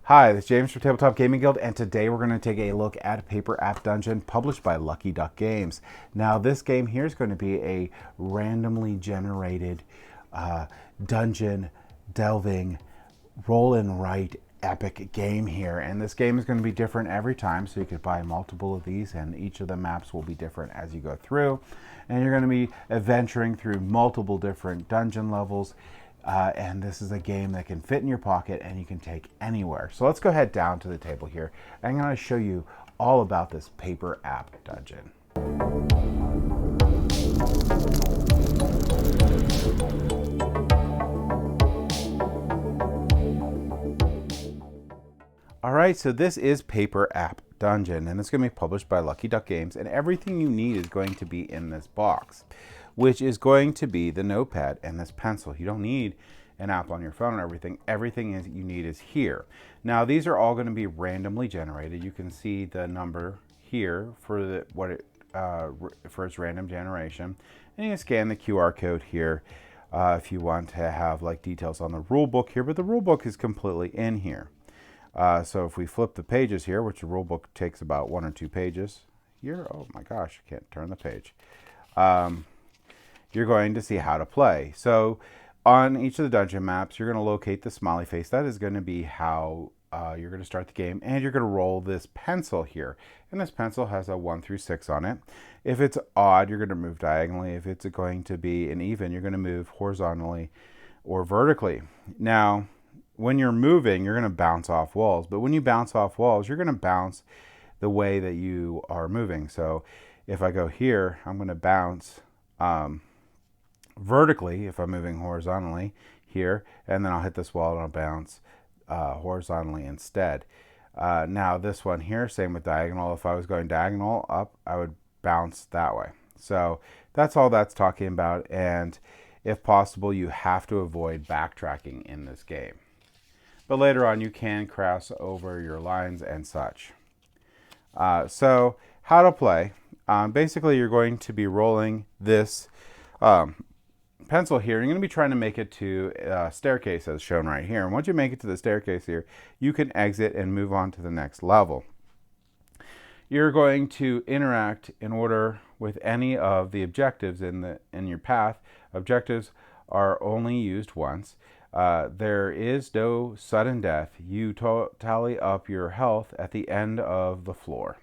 Hi, this is James from Tabletop Gaming Guild, and today we're going to take a look at Paper App Dungeon published by Lucky Duck Games. Now, this game here is going to be a randomly generated dungeon delving roll and write epic game here, and this game is going to be different every time, so you could buy multiple of these, and each of the maps will be different as you go through, and you're going to be adventuring through multiple different dungeon levels. And this is a game that can fit in your pocket and you can take anywhere. So let's go ahead down to the table here. I'm going to show you all about this paper app dungeon. All right, so this is Paper App Dungeon, and it's going to be published by Lucky Duck Games, and everything you need is going to be in this box, which is going to be the notepad and this pencil. You don't need an app on your phone or everything. Everything you need is here. Now, these are all going to be randomly generated. You can see the number here for for its random generation, and you can scan the QR code here if you want to have like details on the rule book here. But the rule book is completely in here. So if we flip the pages here, which the rule book takes about 1 or 2 pages here. Oh my gosh, I can't turn the page. You're going to see how to play. So on each of the dungeon maps, you're going to locate the smiley face. That is going to be how you're going to start the game. And you're going to roll this pencil here. And this pencil has a 1 through 6 on it. If it's odd, you're going to move diagonally. If it's going to be an even, you're going to move horizontally or vertically. Now, when you're moving, you're going to bounce off walls. But when you bounce off walls, you're going to bounce the way that you are moving. So if I go here, I'm going to bounce vertically if I'm moving horizontally here, and then I'll hit this wall and I'll bounce horizontally instead. Now this one here, same with diagonal. If I was going diagonal up, I would bounce that way. So that's all that's talking about, and if possible, you have to avoid backtracking in this game. But later on, you can cross over your lines and such. So how to play. Basically, you're going to be rolling this pencil here. You're going to be trying to make it to a staircase as shown right here. And once you make it to the staircase here, you can exit and move on to the next level. You're going to interact in order with any of the objectives in your path. Objectives are only used once. There is no sudden death. You tally up your health at the end of the floor.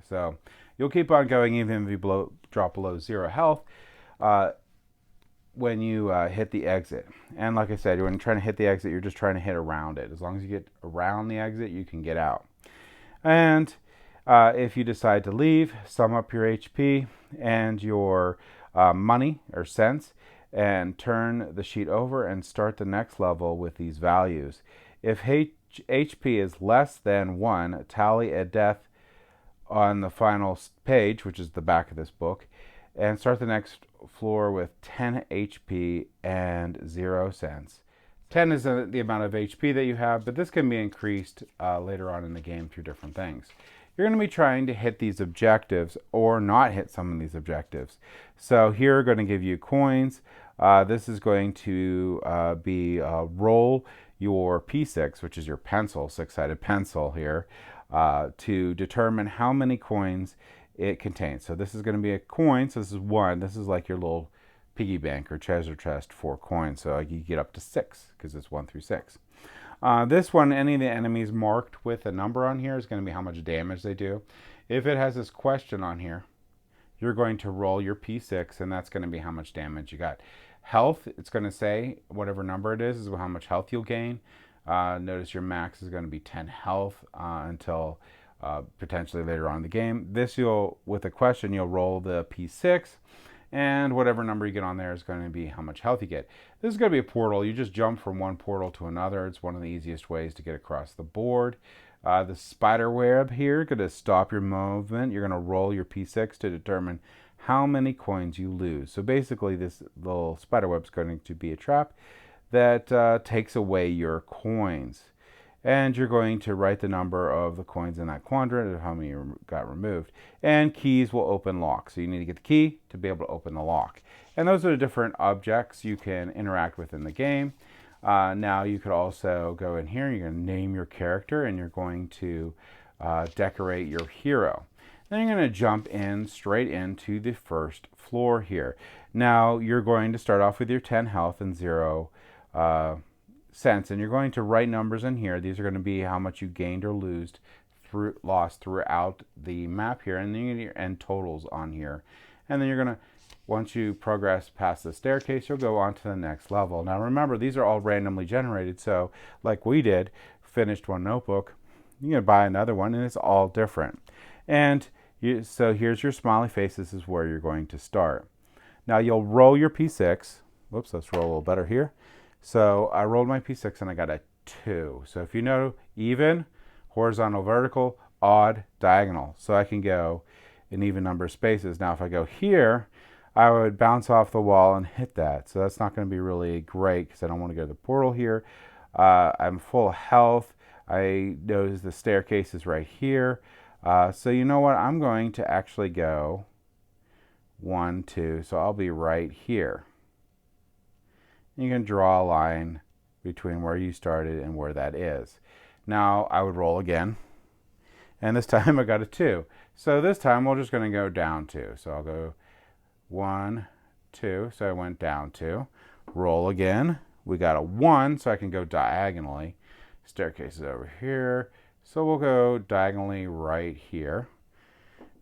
So you'll keep on going even if you drop below 0 health when you hit the exit. And like I said, when you're trying to hit the exit, you're just trying to hit around it. As long as you get around the exit, you can get out. And if you decide to leave, sum up your HP and your money or cents, and turn the sheet over and start the next level with these values. If HP is less than 1, tally a death on the final page, which is the back of this book, and start the next floor with 10 HP and 0 cents. 10 is the amount of HP that you have, but this can be increased later on in the game through different things. You're going to be trying to hit these objectives or not hit some of these objectives. So here we're going to give you coins. This is going to be roll your P6, which is your pencil, 6-sided pencil here, to determine how many coins it contains. So this is going to be a coin. So this is 1. This is like your little piggy bank or treasure chest for coins. So you get up to 6 because it's 1 through 6. This one, any of the enemies marked with a number on here is going to be how much damage they do. If it has this question on here, you're going to roll your P6, and that's going to be how much damage you got. Health, it's going to say whatever number it is how much health you'll gain. Notice your max is going to be 10 health until potentially later on in the game. This, with a question, you'll roll the P6, and whatever number you get on there is going to be how much health you get. This is going to be a portal. You just jump from one portal to another. It's one of the easiest ways to get across the board. The spider web here, going to stop your movement. You're going to roll your P6 to determine how many coins you lose. So basically, this little spider web is going to be a trap that takes away your coins. And you're going to write the number of the coins in that quadrant of how many got removed. And keys will open locks. So you need to get the key to be able to open the lock. And those are the different objects you can interact with in the game. Now you could also go in here, you're going to name your character, and you're going to decorate your hero. Then you're going to jump in straight into the first floor here. Now you're going to start off with your 10 health and 0 cents, and you're going to write numbers in here. These are going to be how much you gained or lost throughout the map here, and then you get your end totals on here. And then you're going to, once you progress past the staircase, you'll go on to the next level. Now remember, these are all randomly generated, so like we did, finished one notebook, you can buy another one, and it's all different. And so here's your smiley face. This is where you're going to start. Now you'll roll your P6. Whoops, let's roll a little better here. So I rolled my P6 and I got a 2. So if you know, even, horizontal, vertical, odd, diagonal. So I can go in even number of spaces. Now if I go here, I would bounce off the wall and hit that. So that's not going to be really great because I don't want to go to the portal here. I'm full health. I notice the staircase is right here. So you know what? I'm going to actually go 1, 2. So I'll be right here. You can draw a line between where you started and where that is. Now I would roll again. And this time I got a 2. So this time we're just going to go down 2. So I'll go 1, 2. So I went down 2. Roll again. We got a 1, so I can go diagonally. Staircase is over here. So we'll go diagonally right here.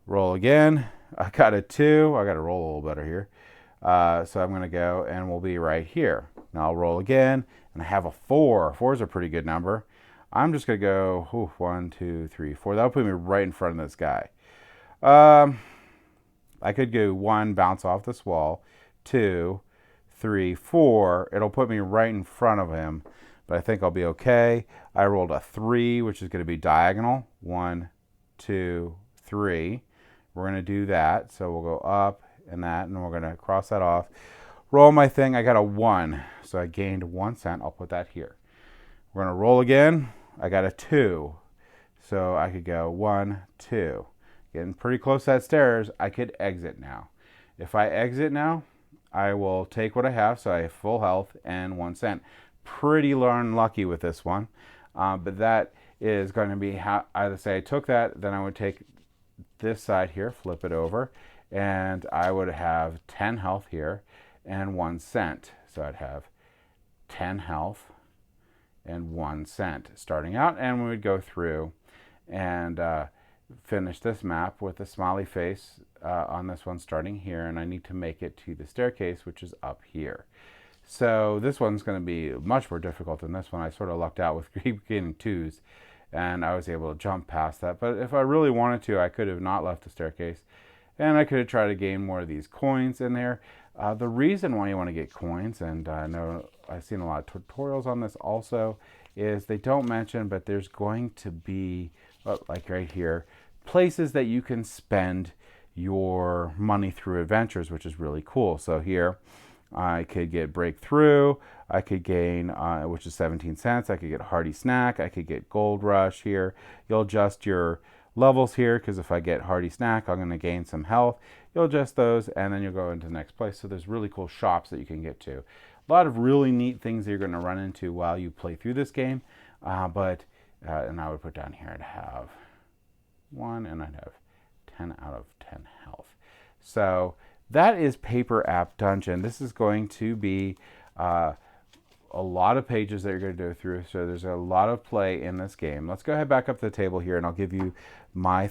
Roll again. I got a 2. I got to roll a little better here. So I'm going to go and we'll be right here. Now I'll roll again. And I have a 4. 4 is a pretty good number. I'm just going to go 1, 2, 3, 4. That'll put me right in front of this guy. I could go 1, bounce off this wall. 2, 3, 4. It'll put me right in front of him. But I think I'll be okay. I rolled a 3, which is going to be diagonal. 1, 2, 3. We're going to do that. So we'll go up and that, and we're going to cross that off. Roll my thing. I got a 1. So I gained 1 cent. I'll put that here. We're going to roll again. I got a 2. So I could go 1, 2. Getting pretty close to that stairs. I could exit now. If I exit now, I will take what I have. So I have full health and 1 cent. Pretty unlucky with this one. But that is going to be how I say I took that. Then I would take this side here, flip it over, and I would have 10 health here and 1 cent. So I'd have 10 health and 1 cent starting out, and we would go through and finish this map with a smiley face on this one starting here, and I need to make it to the staircase, which is up here. So this one's going to be much more difficult than this one. I sort of lucked out with getting 2s, and I was able to jump past that. But if I really wanted to, I could have not left the staircase, and I could have tried to gain more of these coins in there. The reason why you want to get coins, and I know I've seen a lot of tutorials on this also, is they don't mention, but there's going to be, like right here, places that you can spend your money through adventures, which is really cool. So here, I could get breakthrough, I could gain, which is 17 cents, I could get hearty snack, I could get gold rush here. You'll adjust your levels here, because if I get hearty snack, I'm going to gain some health. You'll adjust those, and then you'll go into the next place. So there's really cool shops that you can get to. A lot of really neat things that you're going to run into while you play through this game. And I would put down here, I'd have 1, and I'd have 10 out of 10 health. So that is Paper App Dungeon. This is going to be a lot of pages that you're going to go through, so there's a lot of play in this game. Let's go ahead back up to the table here, and I'll give you my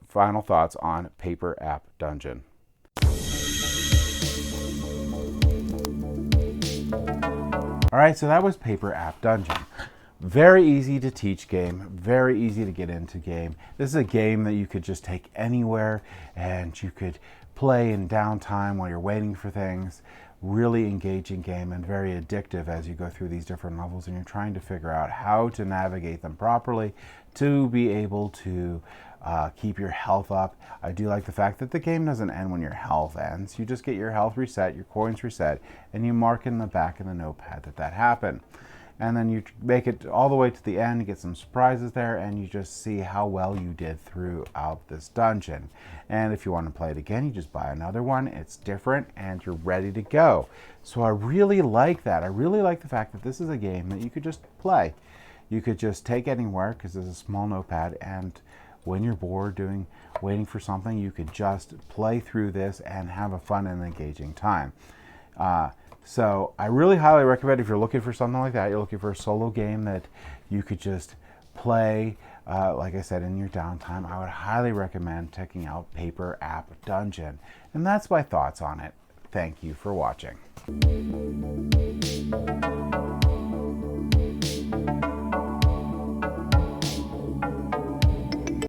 final thoughts on Paper App Dungeon. All right, so that was Paper App Dungeon. Very easy to teach game, very easy to get into game. This is a game that you could just take anywhere, and you could play in downtime while you're waiting for things. Really engaging game and very addictive as you go through these different levels and you're trying to figure out how to navigate them properly to be able to keep your health up. I do like the fact that the game doesn't end when your health ends. You just get your health reset, your coins reset, and you mark in the back of the notepad that happened. and then you make it all the way to the end, get some surprises there, and you just see how well you did throughout this dungeon. And if you want to play it again, you just buy another one. It's different, and you're ready to go. So I really like that. I really like the fact that this is a game that you could just play. You could just take anywhere, because there's a small notepad, and when you're bored waiting for something, you could just play through this and have a fun and engaging time. So I really highly recommend, if you're looking for something like that, you're looking for a solo game that you could just play, like I said, in your downtime, I would highly recommend checking out Paper App Dungeon. And that's my thoughts on it. Thank you for watching.